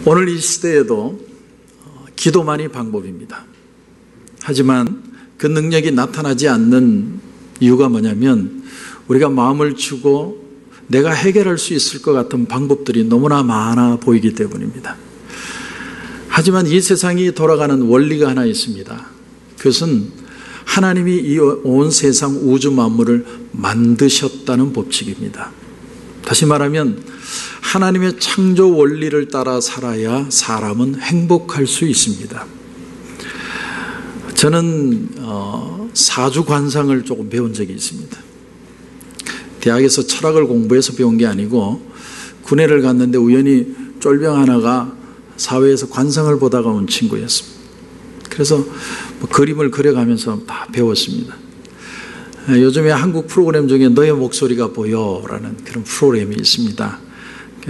오늘 이 시대에도 기도만이 방법입니다. 하지만 그 능력이 나타나지 않는 이유가 뭐냐면 우리가 마음을 주고 내가 해결할 수 있을 것 같은 방법들이 너무나 많아 보이기 때문입니다. 하지만 이 세상이 돌아가는 원리가 하나 있습니다. 그것은 하나님이 이 온 세상 우주 만물을 만드셨다는 법칙입니다. 다시 말하면 하나님의 창조 원리를 따라 살아야 사람은 행복할 수 있습니다. 저는 사주 관상을 조금 배운 적이 있습니다. 대학에서 철학을 공부해서 배운 게 아니고 군회를 갔는데 우연히 쫄병 하나가 사회에서 관상을 보다가 온 친구였습니다. 그래서 그림을 그려가면서 다 배웠습니다. 요즘에 한국 프로그램 중에 너의 목소리가 보여라는 그런 프로그램이 있습니다.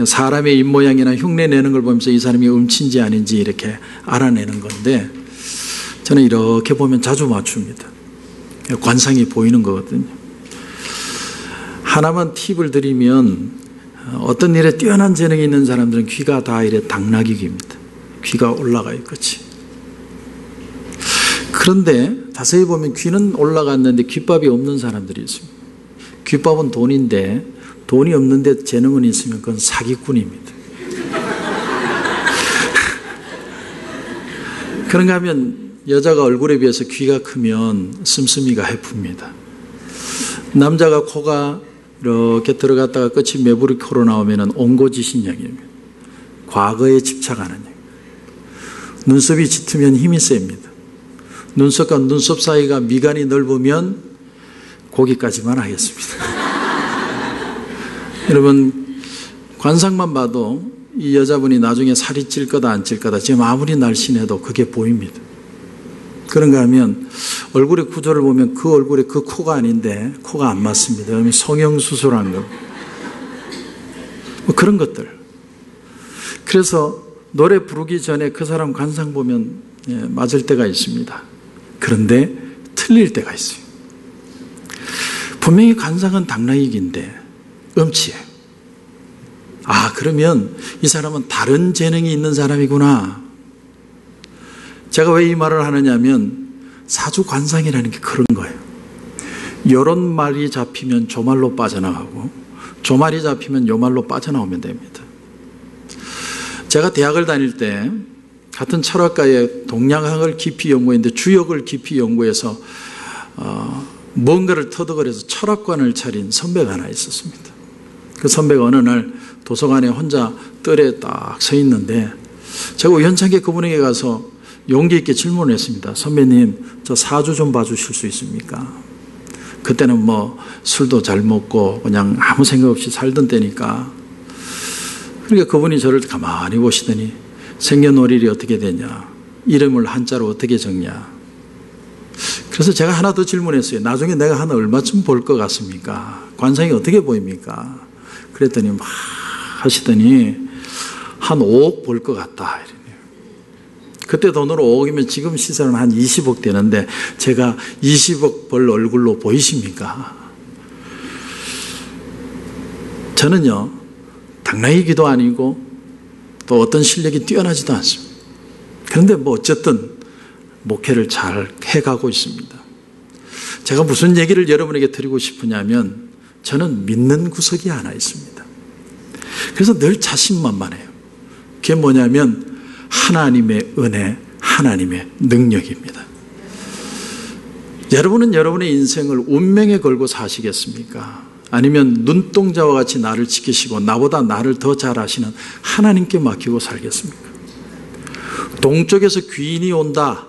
사람의 입모양이나 흉내 내는 걸 보면서 이 사람이 음치인지 아닌지 이렇게 알아내는 건데 저는 이렇게 보면 자주 맞춥니다. 관상이 보이는 거거든요. 하나만 팁을 드리면 어떤 일에 뛰어난 재능이 있는 사람들은 귀가 다 이래 당나귀 귀입니다. 귀가 올라가요, 그렇지? 그런데 자세히 보면 귀는 올라갔는데 귓밥이 없는 사람들이 있습니다. 귓밥은 돈인데 돈이 없는데 재능은 있으면 그건 사기꾼입니다. 그런가 하면 여자가 얼굴에 비해서 귀가 크면 씀씀이가 해픕니다. 남자가 코가 이렇게 들어갔다가 끝이 매부리 코로 나오면 옹고지신형입니다. 과거에 집착하는 형. 눈썹이 짙으면 힘이 셉니다. 눈썹과 눈썹 사이가 미간이 넓으면 거기까지만 하겠습니다. 여러분 관상만 봐도 이 여자분이 나중에 살이 찔 거다 안 찔 거다 지금 아무리 날씬해도 그게 보입니다. 그런가 하면 얼굴의 구조를 보면 그 얼굴에 그 코가 아닌데 코가 안 맞습니다. 그러면 성형수술한 거 뭐 그런 것들. 그래서 노래 부르기 전에 그 사람 관상 보면 맞을 때가 있습니다. 그런데 틀릴 때가 있어요. 분명히 관상은 당나귀인데 음치예요. 아, 그러면 이 사람은 다른 재능이 있는 사람이구나. 제가 왜 이 말을 하느냐면 사주 관상이라는 게 그런 거예요. 요런 말이 잡히면 저 말로 빠져나가고 저 말이 잡히면 요 말로 빠져나오면 됩니다. 제가 대학을 다닐 때 같은 철학과에 동양학을 깊이 연구했는데 주역을 깊이 연구해서 뭔가를 터득을해서 철학관을 차린 선배가 하나 있었습니다. 그 선배가 어느 날 도서관에 혼자 뜰에 딱 서 있는데 제가 우연찮게 그분에게 가서 용기 있게 질문을 했습니다. 선배님, 저 사주 좀 봐주실 수 있습니까? 그때는 뭐 술도 잘 먹고 그냥 아무 생각 없이 살던 때니까. 그러니까 그분이 저를 가만히 보시더니 생년월일이 어떻게 되냐, 이름을 한자로 어떻게 적냐. 그래서 제가 하나 더 질문했어요. 나중에 내가 한 얼마쯤 볼 것 같습니까? 관상이 어떻게 보입니까? 그랬더니 막 하시더니 한 5억 볼 것 같다. 이러네요. 그때 돈으로 5억이면 지금 시세는 한 20억 되는데 제가 20억 벌 얼굴로 보이십니까? 저는요, 당나귀기도 아니고 또 어떤 실력이 뛰어나지도 않습니다. 그런데 뭐 어쨌든 목회를 잘 해가고 있습니다. 제가 무슨 얘기를 여러분에게 드리고 싶으냐면 저는 믿는 구석이 하나 있습니다. 그래서 늘 자신만만해요. 그게 뭐냐면 하나님의 은혜, 하나님의 능력입니다. 여러분은 여러분의 인생을 운명에 걸고 사시겠습니까? 아니면 눈동자와 같이 나를 지키시고 나보다 나를 더 잘 아시는 하나님께 맡기고 살겠습니까? 동쪽에서 귀인이 온다.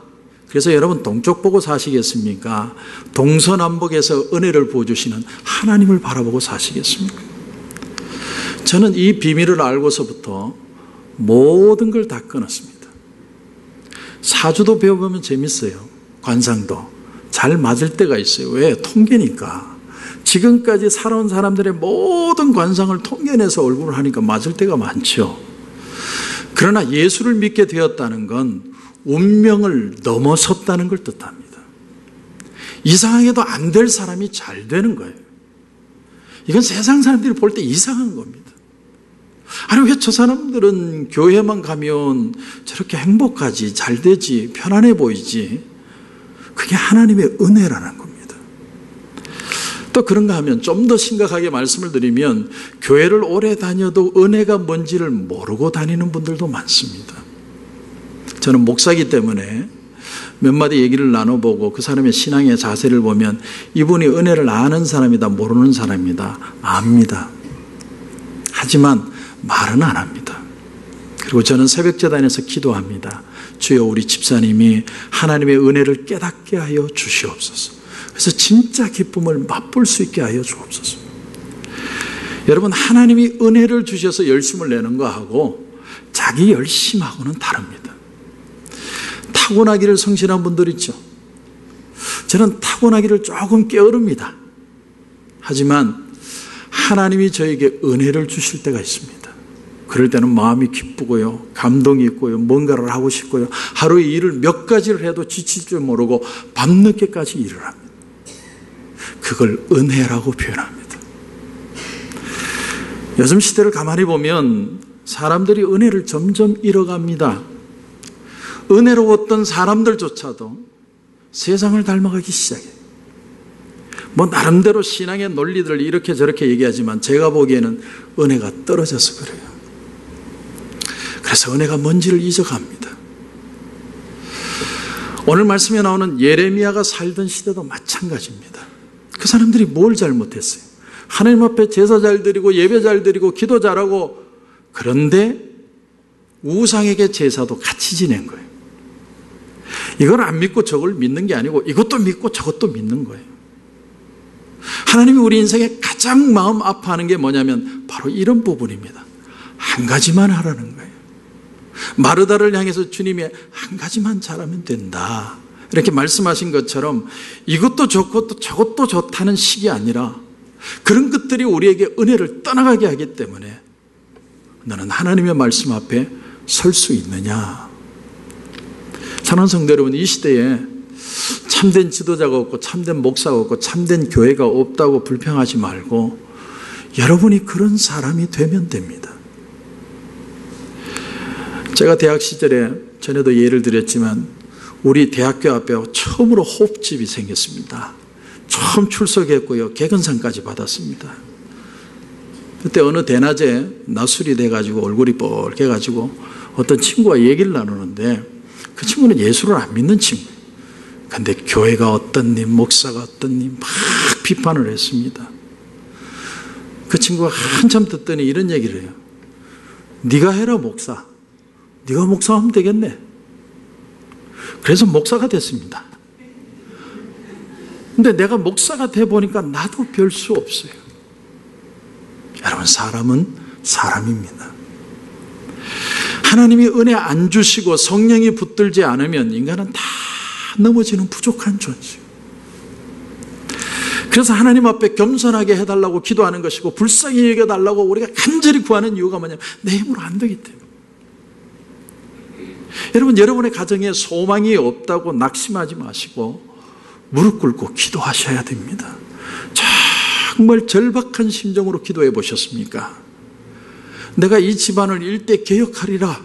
그래서 여러분 동쪽 보고 사시겠습니까? 동서남북에서 은혜를 부어주시는 하나님을 바라보고 사시겠습니까? 저는 이 비밀을 알고서부터 모든 걸 다 끊었습니다. 사주도 배워보면 재밌어요. 관상도 잘 맞을 때가 있어요. 왜? 통계니까. 지금까지 살아온 사람들의 모든 관상을 통계내서 얼굴을 하니까 맞을 때가 많죠. 그러나 예수를 믿게 되었다는 건 운명을 넘어섰다는 걸 뜻합니다. 이상하게도 안 될 사람이 잘 되는 거예요. 이건 세상 사람들이 볼 때 이상한 겁니다. 아니 왜 저 사람들은 교회만 가면 저렇게 행복하지, 잘 되지, 편안해 보이지? 그게 하나님의 은혜라는 겁니다. 또 그런가 하면 좀 더 심각하게 말씀을 드리면 교회를 오래 다녀도 은혜가 뭔지를 모르고 다니는 분들도 많습니다. 저는 목사이기 때문에 몇 마디 얘기를 나눠보고 그 사람의 신앙의 자세를 보면 이분이 은혜를 아는 사람이다, 모르는 사람이다, 압니다. 하지만 말은 안 합니다. 그리고 저는 새벽제단에서 기도합니다. 주여, 우리 집사님이 하나님의 은혜를 깨닫게 하여 주시옵소서. 그래서 진짜 기쁨을 맛볼 수 있게 하여 주옵소서. 여러분, 하나님이 은혜를 주셔서 열심을 내는 거하고 자기 열심하고는 다릅니다. 타고나기를 성실한 분들 있죠. 저는 타고나기를 조금 게으릅니다. 하지만 하나님이 저에게 은혜를 주실 때가 있습니다. 그럴 때는 마음이 기쁘고요, 감동이 있고요, 뭔가를 하고 싶고요, 하루의 일을 몇 가지를 해도 지칠 줄 모르고 밤늦게까지 일을 합니다. 그걸 은혜라고 표현합니다. 요즘 시대를 가만히 보면 사람들이 은혜를 점점 잃어갑니다. 은혜로웠던 사람들조차도 세상을 닮아가기 시작해요. 뭐 나름대로 신앙의 논리들을 이렇게 저렇게 얘기하지만 제가 보기에는 은혜가 떨어져서 그래요. 그래서 은혜가 뭔지를 잊어갑니다. 오늘 말씀에 나오는 예레미야가 살던 시대도 마찬가지입니다. 그 사람들이 뭘 잘못했어요? 하나님 앞에 제사 잘 드리고 예배 잘 드리고 기도 잘하고, 그런데 우상에게 제사도 같이 지낸 거예요. 이걸 안 믿고 저걸 믿는 게 아니고 이것도 믿고 저것도 믿는 거예요. 하나님이 우리 인생에 가장 마음 아파하는 게 뭐냐면 바로 이런 부분입니다. 한 가지만 하라는 거예요. 마르다를 향해서 주님이 한 가지만 잘하면 된다, 이렇게 말씀하신 것처럼 이것도 좋고 또 저것도 좋다는 식이 아니라 그런 것들이 우리에게 은혜를 떠나가게 하기 때문에 너는 하나님의 말씀 앞에 설 수 있느냐. 사랑하는 성도 여러분, 이 시대에 참된 지도자가 없고 참된 목사가 없고 참된 교회가 없다고 불평하지 말고 여러분이 그런 사람이 되면 됩니다. 제가 대학 시절에 전에도 예를 드렸지만 우리 대학교 앞에 처음으로 호흡집이 생겼습니다. 처음 출석했고요, 개근상까지 받았습니다. 그때 어느 대낮에 낮술이 돼가지고 얼굴이 뻘개가지고 어떤 친구와 얘기를 나누는데 그 친구는 예수를 안 믿는 친구예요. 근데 교회가 어떤 님, 목사가 어떤 님 막 비판을 했습니다. 그 친구가 한참 듣더니 이런 얘기를 해요. 네가 해라 목사. 네가 목사하면 되겠네. 그래서 목사가 됐습니다. 근데 내가 목사가 돼보니까 나도 별 수 없어요. 여러분, 사람은 사람입니다. 하나님이 은혜 안 주시고 성령이 붙들지 않으면 인간은 다 넘어지는 부족한 존재예요. 그래서 하나님 앞에 겸손하게 해달라고 기도하는 것이고 불쌍히 여겨달라고 우리가 간절히 구하는 이유가 뭐냐면 내 힘으로 안 되기 때문에. 여러분, 여러분의 가정에 소망이 없다고 낙심하지 마시고 무릎 꿇고 기도하셔야 됩니다. 정말 절박한 심정으로 기도해 보셨습니까? 내가 이 집안을 일대 개혁하리라.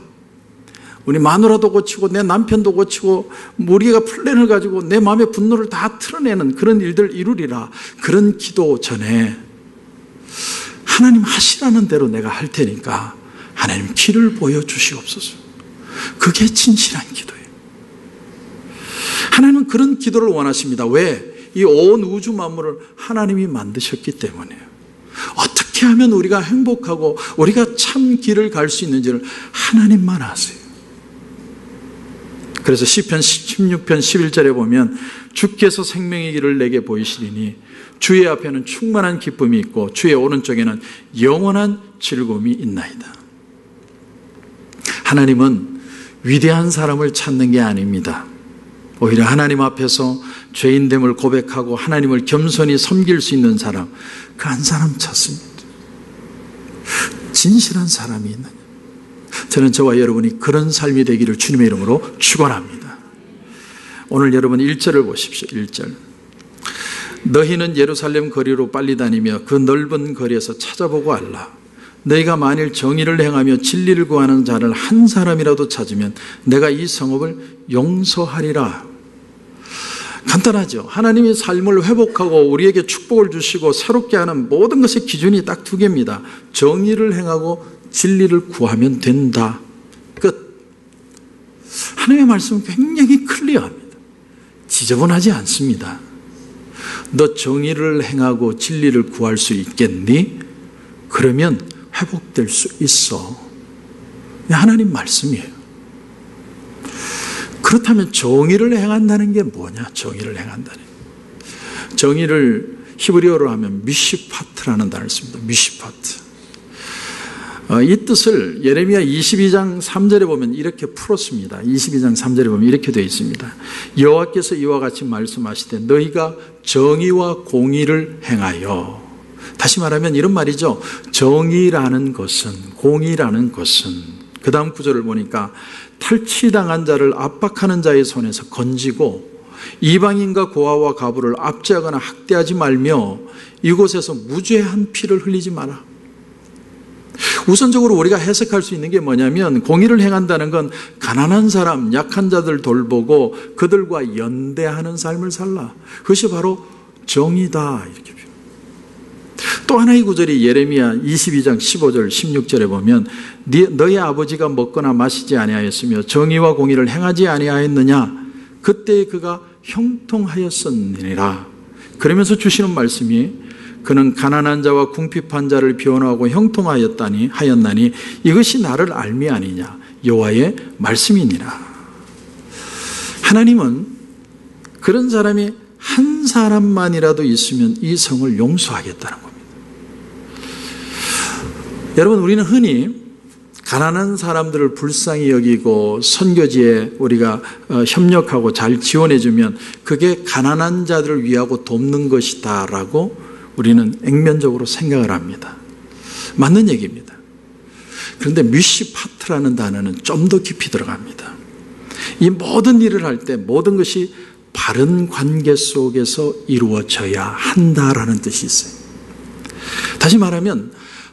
우리 마누라도 고치고 내 남편도 고치고 우리가 플랜을 가지고 내 마음의 분노를 다 틀어내는 그런 일들 이루리라. 그런 기도 전에 하나님 하시라는 대로 내가 할 테니까 하나님 길을 보여주시옵소서. 그게 진실한 기도예요. 하나님은 그런 기도를 원하십니다. 왜? 이 온 우주 만물을 하나님이 만드셨기 때문에요. 어떻게 하면 우리가 행복하고 우리가 참 길을 갈 수 있는지를 하나님만 아세요. 그래서 시편 16편 11절에 보면 주께서 생명의 길을 내게 보이시리니 주의 앞에는 충만한 기쁨이 있고 주의 오른쪽에는 영원한 즐거움이 있나이다. 하나님은 위대한 사람을 찾는 게 아닙니다. 오히려 하나님 앞에서 죄인됨을 고백하고 하나님을 겸손히 섬길 수 있는 사람, 그 한 사람 찾습니다. 진실한 사람이 있느냐. 저는 저와 여러분이 그런 삶이 되기를 주님의 이름으로 축원합니다. 오늘 여러분 1절을 보십시오. 1절. 너희는 예루살렘 거리로 빨리 다니며 그 넓은 거리에서 찾아보고 알라. 너희가 만일 정의를 행하며 진리를 구하는 자를 한 사람이라도 찾으면 내가 이 성읍을 용서하리라. 간단하죠. 하나님이 삶을 회복하고 우리에게 축복을 주시고 새롭게 하는 모든 것의 기준이 딱 두 개입니다. 정의를 행하고 진리를 구하면 된다. 끝. 하나님의 말씀은 굉장히 클리어합니다. 지저분하지 않습니다. 너 정의를 행하고 진리를 구할 수 있겠니? 그러면 회복될 수 있어. 하나님 말씀이에요. 그렇다면 정의를 행한다는 게 뭐냐? 정의를 행한다는 게. 정의를 히브리어로 하면 미시파트라는 단어를 씁니다. 미시파트. 이 뜻을 예레미야 22장 3절에 보면 이렇게 풀었습니다. 22장 3절에 보면 이렇게 되어 있습니다. 여호와께서 이와 같이 말씀하시되 너희가 정의와 공의를 행하여. 다시 말하면 이런 말이죠. 정의라는 것은, 공의라는 것은, 그 다음 구절을 보니까 탈취당한 자를 압박하는 자의 손에서 건지고 이방인과 고아와 과부를 압제하거나 학대하지 말며 이곳에서 무죄한 피를 흘리지 마라. 우선적으로 우리가 해석할 수 있는 게 뭐냐면 공의를 행한다는 건 가난한 사람, 약한 자들 돌보고 그들과 연대하는 삶을 살라. 그것이 바로 정의다. 이렇게 표현합니다. 또 하나의 구절이 예레미야 22장 15절 16절에 보면 너희 아버지가 먹거나 마시지 아니하였으며 정의와 공의를 행하지 아니하였느냐 그때 그가 형통하였었느니라. 그러면서 주시는 말씀이 그는 가난한 자와 궁핍한 자를 변호하고 형통하였다니 하였나니 이것이 나를 알미 아니냐 여호와의 말씀이니라. 하나님은 그런 사람이 한 사람만이라도 있으면 이 성을 용서하겠다는 겁니다. 여러분, 우리는 흔히 가난한 사람들을 불쌍히 여기고 선교지에 우리가 협력하고 잘 지원해주면 그게 가난한 자들을 위하고 돕는 것이다 라고 우리는 액면적으로 생각을 합니다. 맞는 얘기입니다. 그런데 미시파트라는 단어는 좀 더 깊이 들어갑니다. 이 모든 일을 할 때 모든 것이 바른 관계 속에서 이루어져야 한다라는 뜻이 있어요. 다시 말하면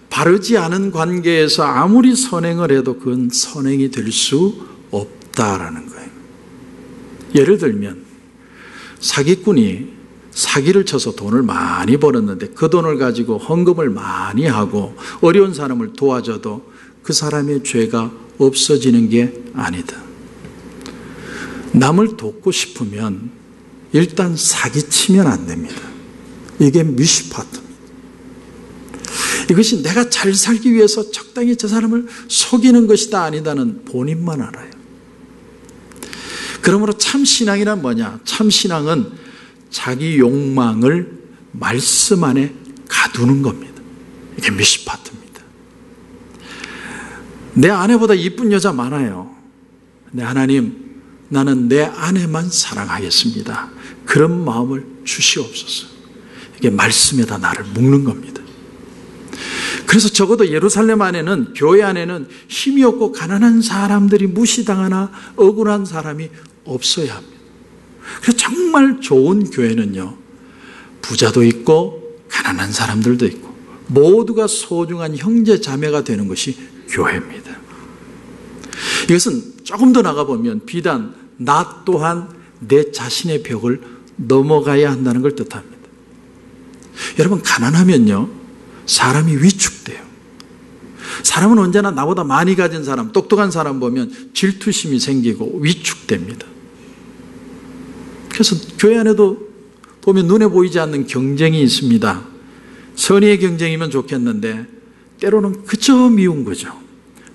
바르지 않은 관계에서 아무리 선행을 해도 그건 선행이 될 수 없다라는 거예요. 예를 들면 사기꾼이 사기를 쳐서 돈을 많이 벌었는데 그 돈을 가지고 헌금을 많이 하고 어려운 사람을 도와줘도 그 사람의 죄가 없어지는 게 아니다. 남을 돕고 싶으면 일단 사기치면 안 됩니다. 이게 미시파트입니다. 이것이 내가 잘 살기 위해서 적당히 저 사람을 속이는 것이다 아니다는 본인만 알아요. 그러므로 참 신앙이란 뭐냐? 참 신앙은 자기 욕망을 말씀 안에 가두는 겁니다. 이게 미시파트입니다. 내 아내보다 이쁜 여자 많아요. 네, 하나님, 나는 내 아내만 사랑하겠습니다. 그런 마음을 주시옵소서. 이게 말씀에다 나를 묶는 겁니다. 그래서 적어도 예루살렘 안에는, 교회 안에는 힘이 없고 가난한 사람들이 무시당하나 억울한 사람이 없어야 합니다. 그래서 정말 좋은 교회는요, 부자도 있고 가난한 사람들도 있고 모두가 소중한 형제 자매가 되는 것이 교회입니다. 이것은 조금 더 나가보면 비단 나 또한 내 자신의 벽을 넘어가야 한다는 걸 뜻합니다. 여러분, 가난하면요 사람이 위축돼요. 사람은 언제나 나보다 많이 가진 사람, 똑똑한 사람 보면 질투심이 생기고 위축됩니다. 그래서 교회 안에도 보면 눈에 보이지 않는 경쟁이 있습니다. 선의의 경쟁이면 좋겠는데 때로는 그저 미운 거죠.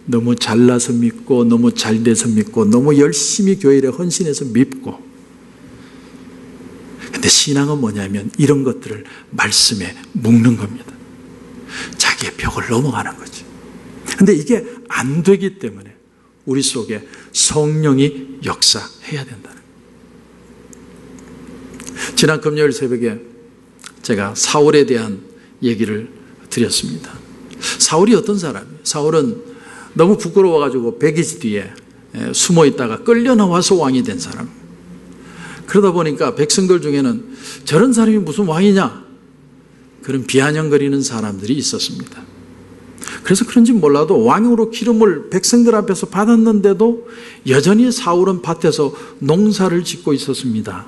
너무 잘나서 믿고 너무 잘돼서 믿고 너무 열심히 교회에 헌신해서 믿고. 근데 신앙은 뭐냐면 이런 것들을 말씀에 묶는 겁니다. 자기의 벽을 넘어가는 거죠. 근데 이게 안 되기 때문에 우리 속에 성령이 역사해야 된다는 거예요. 지난 금요일 새벽에 제가 사울에 대한 얘기를 드렸습니다. 사울이 어떤 사람이에요? 사울은 너무 부끄러워가지고 백이지 뒤에 숨어 있다가 끌려 나와서 왕이 된 사람. 그러다 보니까 백성들 중에는 저런 사람이 무슨 왕이냐? 그런 비아냥거리는 사람들이 있었습니다. 그래서 그런지 몰라도 왕으로 기름을 백성들 앞에서 받았는데도 여전히 사울은 밭에서 농사를 짓고 있었습니다.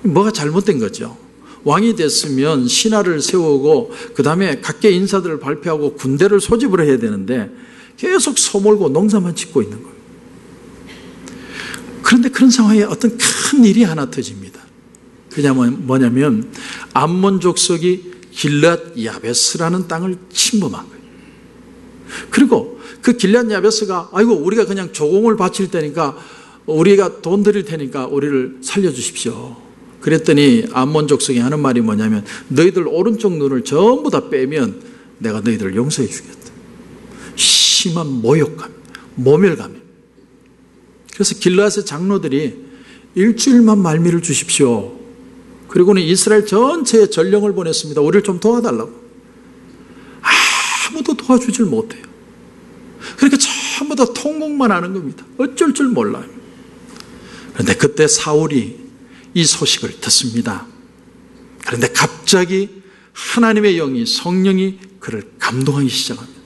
뭐가 잘못된 거죠? 왕이 됐으면 신하를 세우고 그 다음에 각계 인사들을 발표하고 군대를 소집을 해야 되는데 계속 소몰고 농사만 짓고 있는 거예요. 그런데 그런 상황에 어떤 큰 일이 하나 터집니다. 그게 뭐냐면 암몬 족속이 길앗 야베스라는 땅을 침범한 거예요. 그리고 그 길앗 야베스가 아이고 우리가 그냥 조공을 바칠 테니까 우리가 돈 드릴 테니까 우리를 살려주십시오. 그랬더니 암몬 족속이 하는 말이 뭐냐면 너희들 오른쪽 눈을 전부 다 빼면 내가 너희들을 용서해 주겠다. 심한 모욕감, 모멸감. 그래서 길앗의 장로들이 일주일만 말미를 주십시오. 그리고는 이스라엘 전체에 전령을 보냈습니다. 우리를 좀 도와달라고. 아무도 도와주질 못해요. 그러니까 전부 다 통곡만 하는 겁니다. 어쩔 줄 몰라요. 그런데 그때 사울이 이 소식을 듣습니다. 그런데 갑자기 하나님의 영이 성령이 그를 감동하기 시작합니다.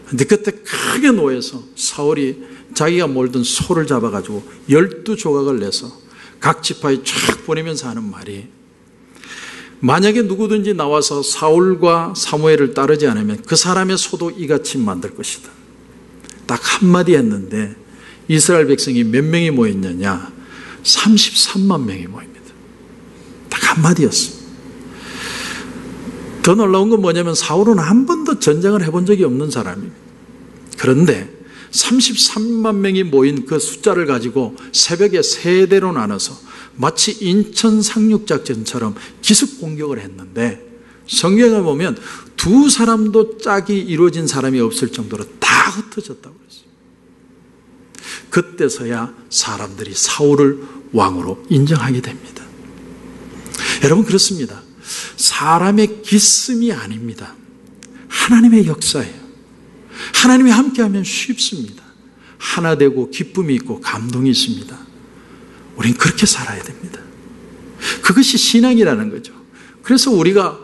그런데 그때 크게 노해서 사울이 자기가 몰던 소를 잡아가지고 12조각을 내서 각 지파에 쫙 보내면서 하는 말이 만약에 누구든지 나와서 사울과 사무엘을 따르지 않으면 그 사람의 소도 이같이 만들 것이다. 딱 한마디 했는데 이스라엘 백성이 몇 명이 모였느냐? 33만 명이 모입니다. 딱 한마디였어. 더 놀라운 건 뭐냐면 사울은 한 번도 전쟁을 해본 적이 없는 사람입니다. 그런데 33만 명이 모인 그 숫자를 가지고 새벽에 3대로 나눠서 마치 인천 상륙작전처럼 기습 공격을 했는데 성경을 보면 2사람도 짝이 이루어진 사람이 없을 정도로 다 흩어졌다고 그랬어요. 그때서야 사람들이 사울을 왕으로 인정하게 됩니다. 여러분 그렇습니다. 사람의 기씀이 아닙니다. 하나님의 역사예요. 하나님이 함께하면 쉽습니다. 하나 되고 기쁨이 있고 감동이 있습니다. 우린 그렇게 살아야 됩니다. 그것이 신앙이라는 거죠. 그래서 우리가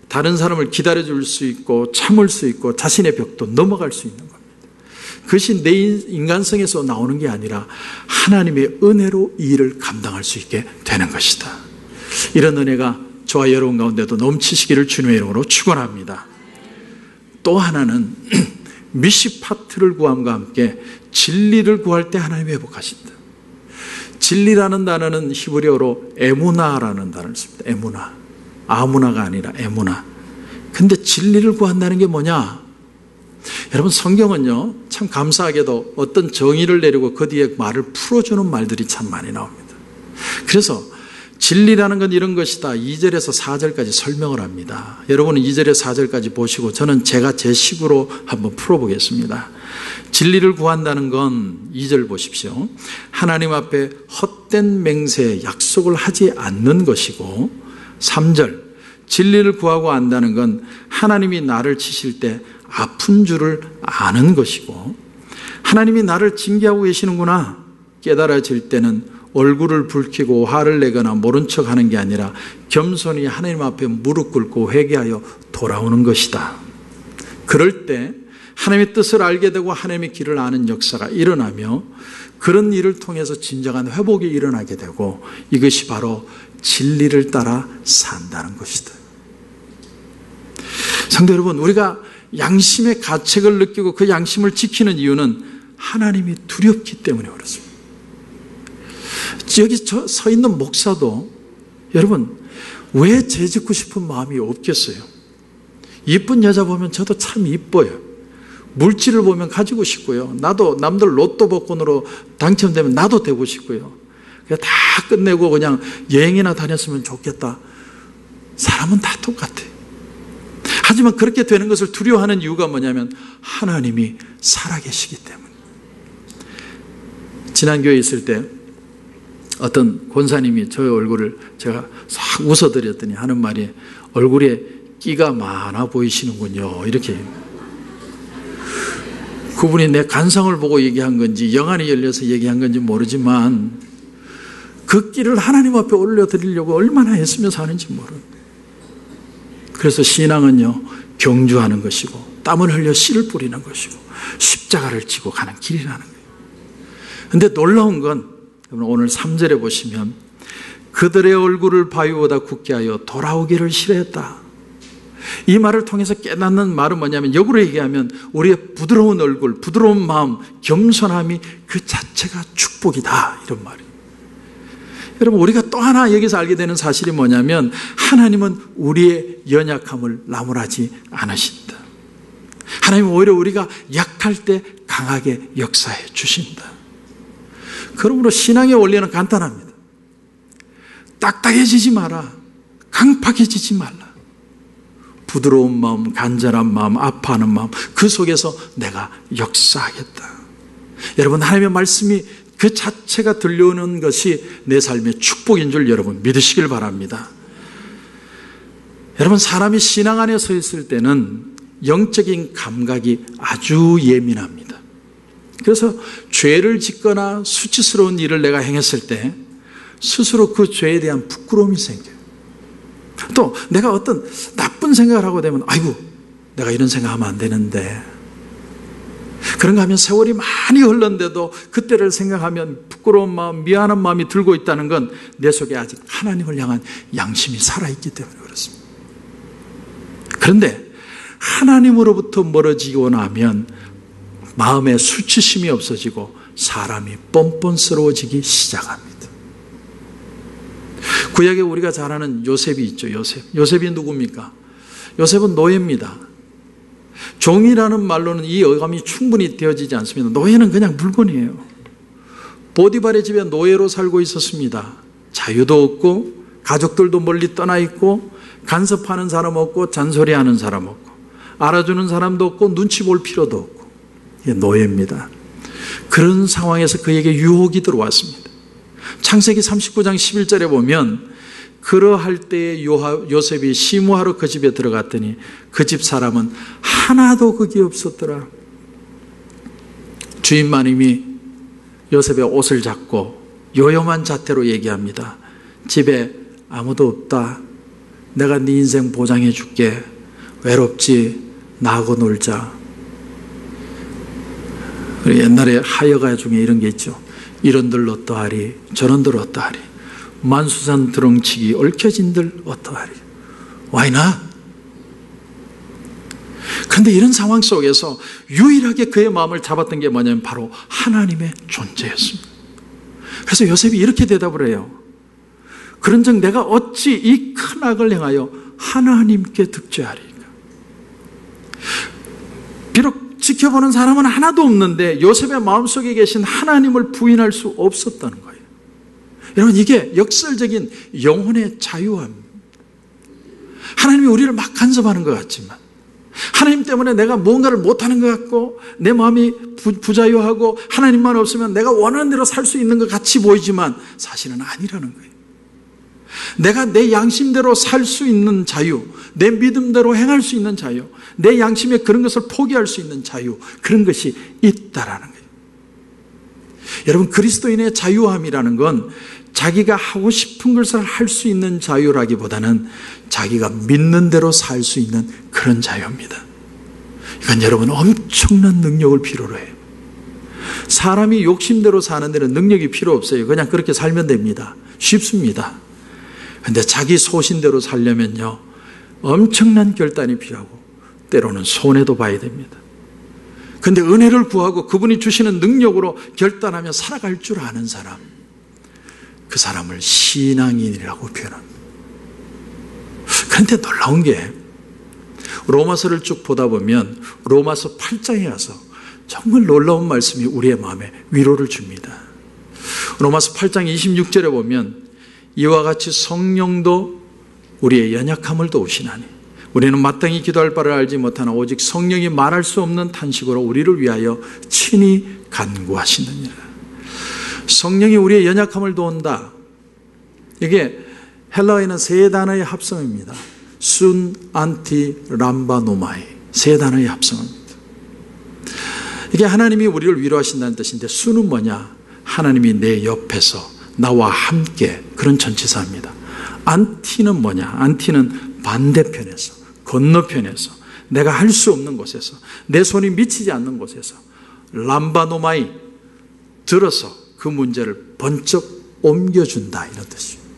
다른 사람을 기다려줄 수 있고 참을 수 있고 자신의 벽도 넘어갈 수 있는 겁니다. 그것이 내 인간성에서 나오는 게 아니라 하나님의 은혜로 이 일을 감당할 수 있게 되는 것이다. 이런 은혜가 저와 여러분 가운데도 넘치시기를 주님의 이름으로 축원합니다. 또 하나는 미시파트를 구함과 함께 진리를 구할 때 하나님이 회복하신다. 진리라는 단어는 히브리어로 에무나라는 단어를 씁니다. 에무나. 아무나가 아니라 에무나. 근데 진리를 구한다는 게 뭐냐? 여러분 성경은요 참 감사하게도 어떤 정의를 내리고 그 뒤에 말을 풀어주는 말들이 참 많이 나옵니다. 그래서 진리라는 건 이런 것이다. 2절에서 4절까지 설명을 합니다. 여러분은 2절에서 4절까지 보시고 저는 제가 제 식으로 한번 풀어보겠습니다. 진리를 구한다는 건 2절 보십시오. 하나님 앞에 헛된 맹세, 약속을 하지 않는 것이고 3절 진리를 구하고 안다는 건 하나님이 나를 치실 때 아픈 줄을 아는 것이고 하나님이 나를 징계하고 계시는구나 깨달아질 때는 얼굴을 붉히고 화를 내거나 모른 척하는 게 아니라 겸손히 하나님 앞에 무릎 꿇고 회개하여 돌아오는 것이다. 그럴 때 하나님의 뜻을 알게 되고 하나님의 길을 아는 역사가 일어나며 그런 일을 통해서 진정한 회복이 일어나게 되고 이것이 바로 진리를 따라 산다는 것이다. 성도 여러분, 우리가 양심의 가책을 느끼고 그 양심을 지키는 이유는 하나님이 두렵기 때문에 그렇습니다. 여기 서 있는 목사도 여러분 왜 죄짓고 싶은 마음이 없겠어요? 이쁜 여자 보면 저도 참 이뻐요. 물질을 보면 가지고 싶고요. 나도 남들 로또 복권으로 당첨되면 나도 되고 싶고요. 그냥 다 끝내고 그냥 여행이나 다녔으면 좋겠다. 사람은 다 똑같아요. 하지만 그렇게 되는 것을 두려워하는 이유가 뭐냐면 하나님이 살아계시기 때문에. 지난 교회에 있을 때 어떤 권사님이 저의 얼굴을 제가 싹 웃어드렸더니 하는 말이 얼굴에 끼가 많아 보이시는군요. 이렇게. 그분이 내 간상을 보고 얘기한 건지 영안이 열려서 얘기한 건지 모르지만 그 끼를 하나님 앞에 올려드리려고 얼마나 애쓰며 사는지 모르는. 그래서 신앙은요 경주하는 것이고 땀을 흘려 씨를 뿌리는 것이고 십자가를 지고 가는 길이라는 거예요. 그런데 놀라운 건 오늘 3절에 보시면 그들의 얼굴을 바위보다 굳게 하여 돌아오기를 싫어했다. 이 말을 통해서 깨닫는 말은 뭐냐면, 역으로 얘기하면 우리의 부드러운 얼굴, 부드러운 마음, 겸손함이 그 자체가 축복이다, 이런 말이에요. 여러분, 우리가 또 하나 여기서 알게 되는 사실이 뭐냐면, 하나님은 우리의 연약함을 나무라지 않으신다. 하나님은 오히려 우리가 약할 때 강하게 역사해 주신다. 그러므로 신앙의 원리는 간단합니다. 딱딱해지지 마라. 강팍해지지 말라. 부드러운 마음, 간절한 마음, 아파하는 마음, 그 속에서 내가 역사하겠다. 여러분, 하나님의 말씀이 그 자체가 들려오는 것이 내 삶의 축복인 줄 여러분 믿으시길 바랍니다. 여러분, 사람이 신앙 안에 서 있을 때는 영적인 감각이 아주 예민합니다. 그래서 죄를 짓거나 수치스러운 일을 내가 행했을 때 스스로 그 죄에 대한 부끄러움이 생겨요. 또 내가 어떤 나쁜 생각을 하고 되면, 아이고, 내가 이런 생각하면 안 되는데, 그런가 하면 세월이 많이 흘렀는데도 그때를 생각하면 부끄러운 마음, 미안한 마음이 들고 있다는 건 내 속에 아직 하나님을 향한 양심이 살아있기 때문에 그렇습니다. 그런데 하나님으로부터 멀어지고 나면 마음에 수치심이 없어지고 사람이 뻔뻔스러워지기 시작합니다. 구약에 우리가 잘 아는 요셉이 있죠. 요셉이 누굽니까? 요셉은 노예입니다. 종이라는 말로는 이 어감이 충분히 되어지지 않습니다. 노예는 그냥 물건이에요. 보디발의 집에 노예로 살고 있었습니다. 자유도 없고 가족들도 멀리 떠나 있고 간섭하는 사람 없고 잔소리하는 사람 없고 알아주는 사람도 없고 눈치 볼 필요도 없고, 노예입니다. 그런 상황에서 그에게 유혹이 들어왔습니다. 창세기 39장 11절에 보면, 그러할 때에 요셉이 시무하러 그 집에 들어갔더니 그 집 사람은 하나도 거기 없었더라. 주인 마님이 요셉의 옷을 잡고 요염한 자태로 얘기합니다. 집에 아무도 없다. 내가 네 인생 보장해 줄게. 외롭지? 나하고 놀자. 옛날에 하여가 중에 이런 게 있죠. 이런들 어떠하리, 저런들 어떠하리, 만수산 드렁치기 얽혀진들 어떠하리. Why not? 그런데 이런 상황 속에서 유일하게 그의 마음을 잡았던 게 뭐냐면 바로 하나님의 존재였습니다. 그래서 요셉이 이렇게 대답을 해요. 그런즉 내가 어찌 이 큰 악을 행하여 하나님께 득죄하리까. 비록 지켜보는 사람은 하나도 없는데 요셉의 마음속에 계신 하나님을 부인할 수 없었다는 거예요. 여러분, 이게 역설적인 영혼의 자유함입니다. 하나님이 우리를 막 간섭하는 것 같지만, 하나님 때문에 내가 무언가를 못하는 것 같고 내 마음이 부자유하고 하나님만 없으면 내가 원하는 대로 살 수 있는 것 같이 보이지만 사실은 아니라는 거예요. 내가 내 양심대로 살 수 있는 자유, 내 믿음대로 행할 수 있는 자유, 내 양심에 그런 것을 포기할 수 있는 자유, 그런 것이 있다라는 거예요. 여러분, 그리스도인의 자유함이라는 건 자기가 하고 싶은 것을 할 수 있는 자유라기보다는 자기가 믿는 대로 살 수 있는 그런 자유입니다. 이건 여러분 엄청난 능력을 필요로 해요. 사람이 욕심대로 사는 데는 능력이 필요 없어요. 그냥 그렇게 살면 됩니다. 쉽습니다. 그런데 자기 소신대로 살려면요, 엄청난 결단이 필요하고 때로는 손해도 봐야 됩니다. 그런데 은혜를 구하고 그분이 주시는 능력으로 결단하며 살아갈 줄 아는 사람, 그 사람을 신앙인이라고 표현합니다. 그런데 놀라운 게 로마서를 쭉 보다 보면 로마서 8장에 와서 정말 놀라운 말씀이 우리의 마음에 위로를 줍니다. 로마서 8장 26절에 보면 이와 같이 성령도 우리의 연약함을 도우시나니 우리는 마땅히 기도할 바를 알지 못하나 오직 성령이 말할 수 없는 탄식으로 우리를 위하여 친히 간구하시느니라. 성령이 우리의 연약함을 도운다. 이게 헬라어에는 세 단어의 합성입니다. 순, 안티, 람바, 노마이. 세 단어의 합성입니다. 이게 하나님이 우리를 위로하신다는 뜻인데, 순은 뭐냐? 하나님이 내 옆에서 나와 함께, 그런 전치사입니다. 안티는 뭐냐? 안티는 반대편에서, 건너편에서 내가 할 수 없는 곳에서, 내 손이 미치지 않는 곳에서 람바노마이 들어서 그 문제를 번쩍 옮겨준다, 이런 뜻입니다.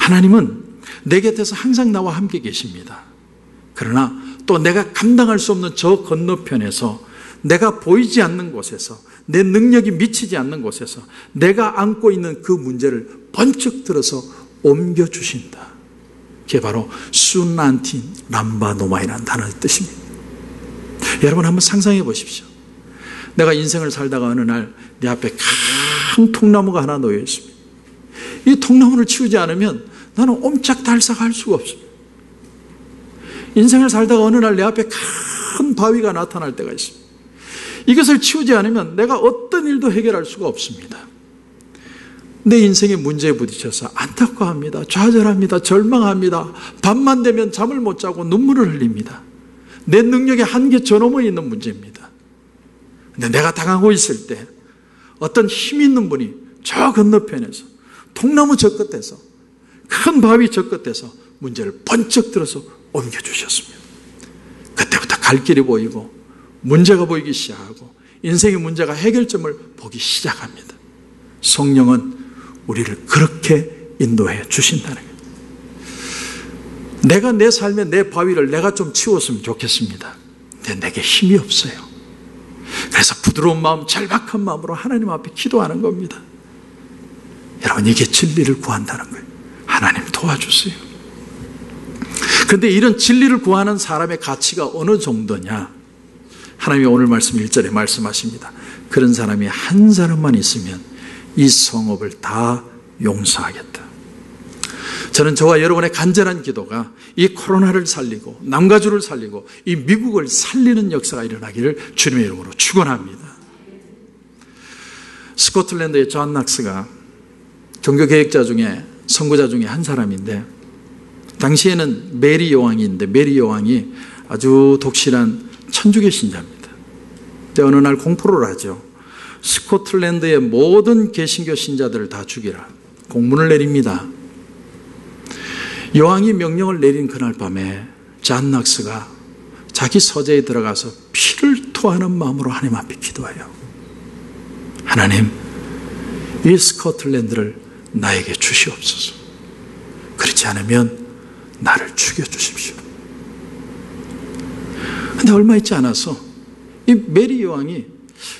하나님은 내 곁에서 항상 나와 함께 계십니다. 그러나 또 내가 감당할 수 없는 저 건너편에서, 내가 보이지 않는 곳에서, 내 능력이 미치지 않는 곳에서 내가 안고 있는 그 문제를 번쩍 들어서 옮겨주신다. 그게 바로 순난틴 람바노마이라는 단어의 뜻입니다. 여러분 한번 상상해 보십시오. 내가 인생을 살다가 어느 날 내 앞에 큰 통나무가 하나 놓여 있습니다. 이 통나무를 치우지 않으면 나는 옴짝달싹 할 수가 없습니다. 인생을 살다가 어느 날 내 앞에 큰 바위가 나타날 때가 있습니다. 이것을 치우지 않으면 내가 어떤 일도 해결할 수가 없습니다. 내 인생의 문제에 부딪혀서 안타까워합니다. 좌절합니다. 절망합니다. 밤만 되면 잠을 못 자고 눈물을 흘립니다. 내 능력의 한계 저 너머에 있는 문제입니다. 근데 내가 당하고 있을 때 어떤 힘 있는 분이 저 건너편에서, 통나무 저 끝에서, 큰 바위 저 끝에서 문제를 번쩍 들어서 옮겨주셨습니다. 그때부터 갈 길이 보이고 문제가 보이기 시작하고 인생의 문제가 해결점을 보기 시작합니다. 성령은 우리를 그렇게 인도해 주신다는 거예요. 내가 내 삶의 내 바위를 내가 좀 치웠으면 좋겠습니다. 근데 내게 힘이 없어요. 그래서 부드러운 마음, 절박한 마음으로 하나님 앞에 기도하는 겁니다. 여러분, 이게 진리를 구한다는 거예요. 하나님 도와주세요. 그런데 이런 진리를 구하는 사람의 가치가 어느 정도냐? 하나님이 오늘 말씀 1절에 말씀하십니다. 그런 사람이 한 사람만 있으면 이 성읍을 다 용서하겠다. 저는 저와 여러분의 간절한 기도가 이 코로나를 살리고 남가주를 살리고 이 미국을 살리는 역사가 일어나기를 주님의 이름으로 축원합니다. 스코틀랜드의 존 낙스가 종교개혁자 중에, 선구자 중에 한 사람인데, 당시에는 메리 여왕이 있는데 메리 여왕이 아주 독실한 천주교 신자입니다. 근데 어느 날 공포를 하죠. 스코틀랜드의 모든 개신교 신자들을 다 죽이라 공문을 내립니다. 여왕이 명령을 내린 그날 밤에 존 낙스가 자기 서재에 들어가서 피를 토하는 마음으로 하나님 앞에 기도해요. 하나님, 이 스코틀랜드를 나에게 주시옵소서. 그렇지 않으면 나를 죽여주십시오. 그런데 얼마 있지 않아서 이 메리 여왕이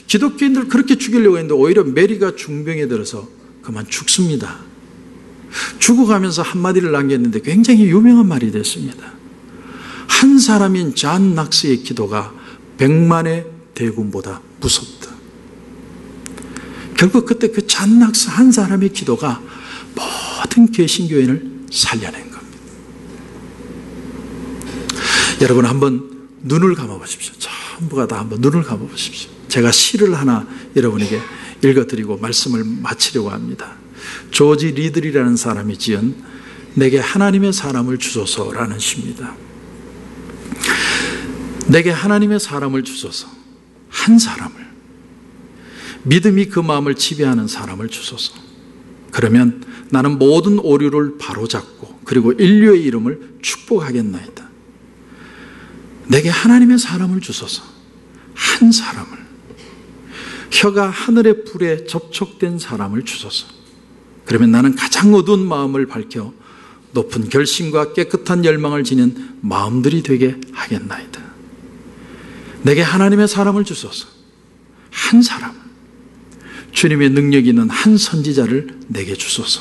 기독교인들을 그렇게 죽이려고 했는데 오히려 메리가 중병에 들어서 그만 죽습니다. 죽어가면서 한마디를 남겼는데 굉장히 유명한 말이 됐습니다. 한 사람인 존 낙스의 기도가 100만의 대군보다 무섭다. 결국 그때 그 존 낙스 한 사람의 기도가 모든 개신교인을 살려낸 겁니다. 여러분 한번 눈을 감아보십시오. 전부가 다 한번 눈을 감아보십시오. 제가 시를 하나 여러분에게 읽어드리고 말씀을 마치려고 합니다. 조지 리들이라는 사람이 지은 내게 하나님의 사람을 주소서라는 시입니다. 내게 하나님의 사람을 주소서, 한 사람을, 믿음이 그 마음을 지배하는 사람을 주소서. 그러면 나는 모든 오류를 바로잡고 그리고 인류의 이름을 축복하겠나이다. 내게 하나님의 사람을 주소서, 한 사람을, 혀가 하늘의 불에 접촉된 사람을 주소서. 그러면 나는 가장 어두운 마음을 밝혀 높은 결심과 깨끗한 열망을 지닌 마음들이 되게 하겠나이다. 내게 하나님의 사람을 주소서, 한 사람을, 주님의 능력이 있는 한 선지자를 내게 주소서.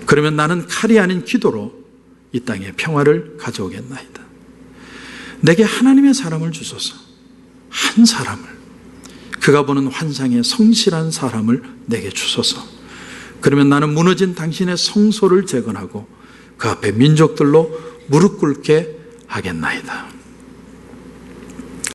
그러면 나는 칼이 아닌 기도로 이 땅에 평화를 가져오겠나이다. 내게 하나님의 사람을 주소서, 한 사람을, 그가 보는 환상에 성실한 사람을 내게 주소서. 그러면 나는 무너진 당신의 성소를 재건하고 그 앞에 민족들로 무릎 꿇게 하겠나이다.